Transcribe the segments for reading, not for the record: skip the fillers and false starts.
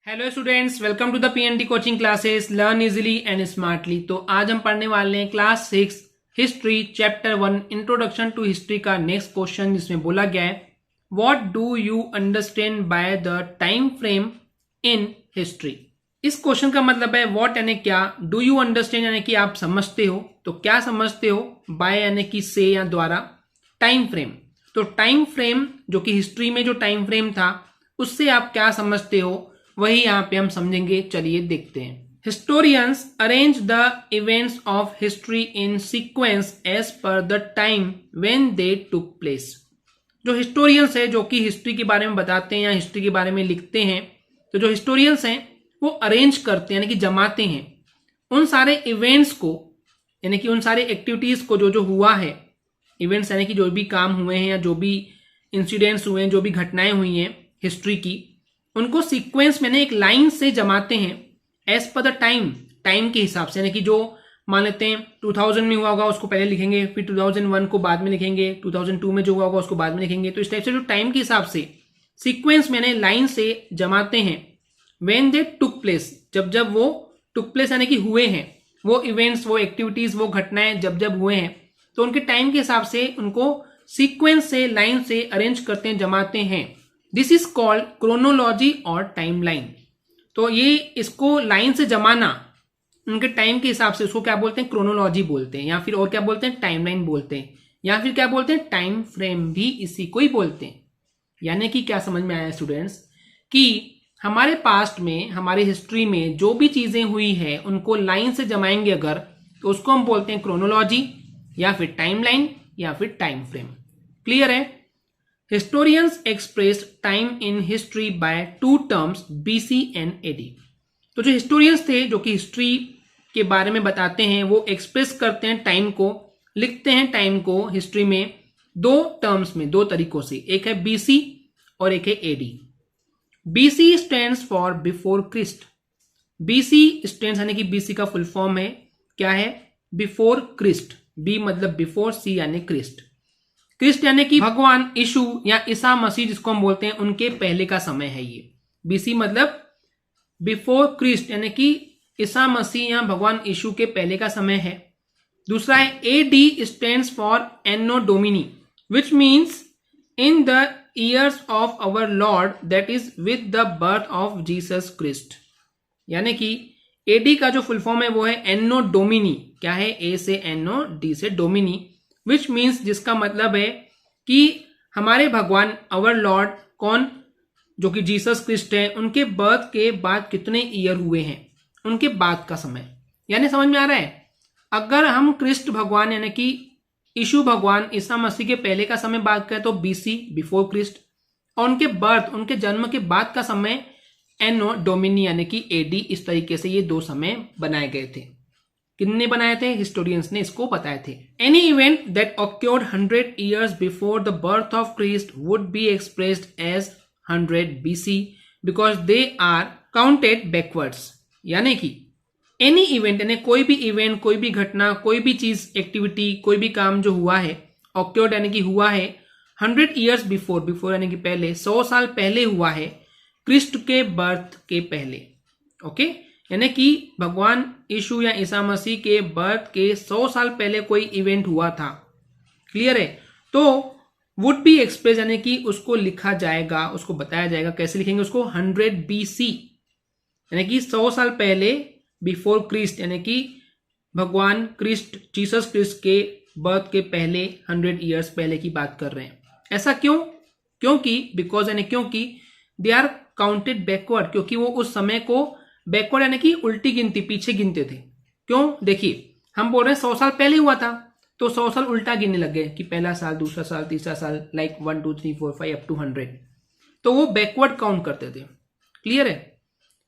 Hello students, welcome to the PND coaching classes learn easily and smartly. तो आज हम पढ़ने वाले हैं class 6 history chapter 1 introduction to history का नेक्स्ट क्वेश्चन, जिसमें बोला गया है what do you understand by the time frame in history. इस क्वेश्चन का मतलब है व्हाट यानी क्या, डू यू अंडरस्टैंड यानी कि आप समझते हो, तो क्या समझते हो, बाय यानी कि से या द्वारा, टाइम फ्रेम। तो टाइम फ्रेम जो कि हिस्ट्री में जो टाइम फ्रेम था उससे आप क्या समझते हो, वही यहां पे हम समझेंगे। चलिए देखते हैं। Historians arrange the events of history in sequence as per the time when they took place. जो हिस्टोरियंस है जो कि हिस्ट्री के बारे में बताते हैं या हिस्ट्री के बारे में लिखते हैं, तो जो हिस्टोरियंस हैं वो अरेंज करते हैं यानी कि जमाते हैं उन सारे इवेंट्स को, यानी कि उन सारे एक्टिविटीज को जो जो हुआ है, इवेंट्स यानी कि जो भी काम हुए हैं या जो भी इंसिडेंट्स हुए हैं, जो भी घटनाएं हुई हैं हिस्ट्री की, उनको सीक्वेंस में एक लाइन से जमाते हैं एज पर द टाइम के हिसाब से। यानी कि जो मान लेते हैं 2000 में हुआ होगा उसको पहले लिखेंगे, फिर 2001 को बाद में लिखेंगे, 2002 में जो हुआ होगा उसको बाद में लिखेंगे। तो इस टाइप से जो टाइम के हिसाब से सीक्वेंस में लाइन से जमाते हैं व्हेन दे टुक प्लेस, जब जब वो टुक प्लेस यानी कि हुए हैं वो इवेंट्स, वो एक्टिविटीज, वो घटनाएं जब जब हुए हैं, तो उनके टाइम के हिसाब से उनको सीक्वेंस से, लाइन से अरेंज करते हैं, जमाते हैं। दिस इज कॉल्ड क्रोनोलॉजी और टाइमलाइन। तो ये इसको लाइन से जमाना उनके टाइम के हिसाब से, उसको क्या बोलते हैं, क्रोनोलॉजी बोलते हैं, या फिर और क्या बोलते हैं, टाइमलाइन बोलते हैं, या फिर क्या बोलते हैं, टाइम फ्रेम भी इसी को ही बोलते हैं। यानी कि क्या समझ में आया स्टूडेंट्स, कि हमारे पास्ट में, हमारी हिस्ट्री में जो भी चीजें हुई है उनको लाइन से जमाएंगे अगर, तो उसको हम बोलते हैं क्रोनोलॉजी या फिर टाइमलाइन या फिर टाइम फ्रेम। क्लियर है? Historians expressed time in history by two terms BC and AD। तो जो हिस्टोरियंस थे जो कि हिस्ट्री के बारे में बताते हैं, वो एक्सप्रेस करते हैं टाइम को, लिखते हैं टाइम को हिस्ट्री में दो टर्म्स में, दो तरीकों से। एक है BC और एक है AD। BC stands for before Christ. BC stands यानी कि BC का फुल फॉर्म है क्या है, बिफोर क्रिस्ट। B मतलब बिफोर, C यानी क्रिस्ट। क्रिस्ट यानी कि भगवान यीशु या ईसा मसीह जिसको हम बोलते हैं, उनके पहले का समय है ये। बीसी मतलब बिफोर क्रिस्ट यानी कि ईसा मसीह या भगवान यीशु के पहले का समय है। दूसरा है AD stands for Anno Domini, which means in the years of our Lord, that is with the birth of Jesus Christ. यानी कि एडी का जो फुल फॉर्म है वो है एनो डोमिनी। क्या है? ए से एनो, डी से डोमिनी, विच मीन्स जिसका मतलब है कि हमारे भगवान अवर लॉर्ड, कौन, जो कि जीसस क्रिस्ट है, उनके बर्थ के बाद कितने ईयर हुए हैं, उनके बाद का समय। यानी समझ में आ रहा है, अगर हम क्रिस्ट भगवान यानी कि यीशु भगवान, ईसा मसीह के पहले का समय बात करें तो बीसी बिफोर क्रिस्ट, और उनके बर्थ, उनके जन्म के बाद का समय एनो डोमिनी यानी कि एडी। इस तरीके से ये दो समय बनाए गए थे। किन्ने बनाए थे? हिस्टोरियंस ने इसको बताए थे। Any event that occurred 100 years before the birth of Christ would be expressed as 100 BC because they are counted backwards. यानी कि एनी इवेंट यानी कोई भी इवेंट, कोई भी घटना, कोई भी चीज, एक्टिविटी, कोई भी काम जो हुआ है, ऑक्योर्ड यानी कि हुआ है 100 years बिफोर, बिफोर यानी कि पहले, 100 साल पहले हुआ है क्रिस्ट के बर्थ के पहले। ओके, यानी कि भगवान यीशु या ईसा मसीह के बर्थ के 100 साल पहले कोई इवेंट हुआ था। क्लियर है? तो वुड बी एक्सप्रेस यानी कि उसको लिखा जाएगा, उसको बताया जाएगा। कैसे लिखेंगे उसको? 100 BC यानी कि 100 साल पहले, बिफोर क्रिस्ट यानी कि भगवान क्रिस्ट, जीसस क्रिस्ट के बर्थ के पहले 100 years पहले की बात कर रहे हैं। ऐसा क्यों? क्योंकि बिकॉज यानी क्योंकि दे आर काउंटेड बैकवर्ड, क्योंकि वो उस समय को बैकवर्ड यानी कि उल्टी गिनती, पीछे गिनते थे। क्यों? देखिए, हम बोल रहे हैं 100 साल पहले हुआ था, तो 100 साल उल्टा गिनने लग गए कि पहला साल, दूसरा साल, तीसरा साल, लाइक 1 2 3 4 5 अप टू 100। तो वो बैकवर्ड काउंट करते थे। क्लियर है?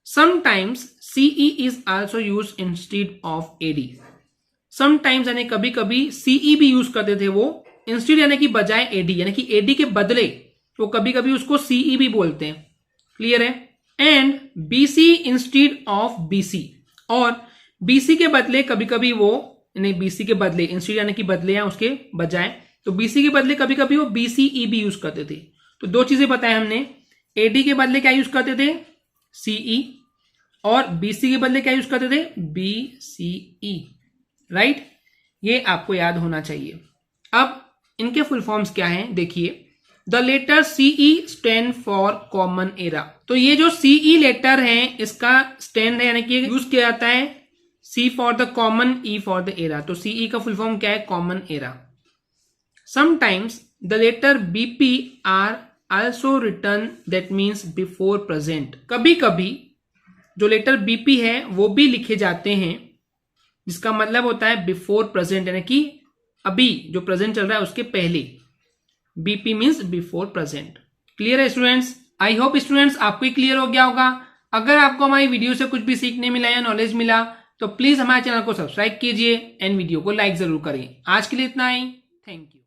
Sometimes CE is also use instead of AD. Sometimes यानी कभी कभी सीई भी यूज करते थे वो, इंस्टीड यानी कि बजाय एडी, यानी कि एडी के बदले वो कभी कभी उसको सीई भी बोलते हैं। क्लियर है? And BC instead of BC, और BC के बदले कभी कभी वो, यानी BC के बदले, इंस्टीड यानी कि बदले या उसके बजाय, तो BC के बदले कभी कभी वो BCE भी यूज करते थे। तो दो चीजें बताए हमने, AD के बदले क्या यूज करते थे? CE, और BC के बदले क्या यूज करते थे, BCE, राइट। ये आपको याद होना चाहिए। अब इनके फुल फॉर्म्स क्या हैं देखिए। The letter CE stand for common era. तो ये जो CE लेटर है इसका स्टैंड है, यानी कि यूज किया जाता है C for the common, E for the era. तो CE का फुल फॉर्म क्या है, common era. Sometimes the letter BP are also return, that means before present. कभी कभी जो लेटर BP है वो भी लिखे जाते हैं जिसका मतलब होता है बिफोर प्रेजेंट, यानी कि अभी जो प्रेजेंट चल रहा है उसके पहले। BP means before present. Clear है स्टूडेंट्स? आई होप स्टूडेंट्स आपको ही क्लियर हो गया होगा। अगर आपको हमारी वीडियो से कुछ भी सीखने मिला या नॉलेज मिला तो प्लीज हमारे चैनल को सब्सक्राइब कीजिए एंड वीडियो को लाइक जरूर करें। आज के लिए इतना ही, थैंक यू।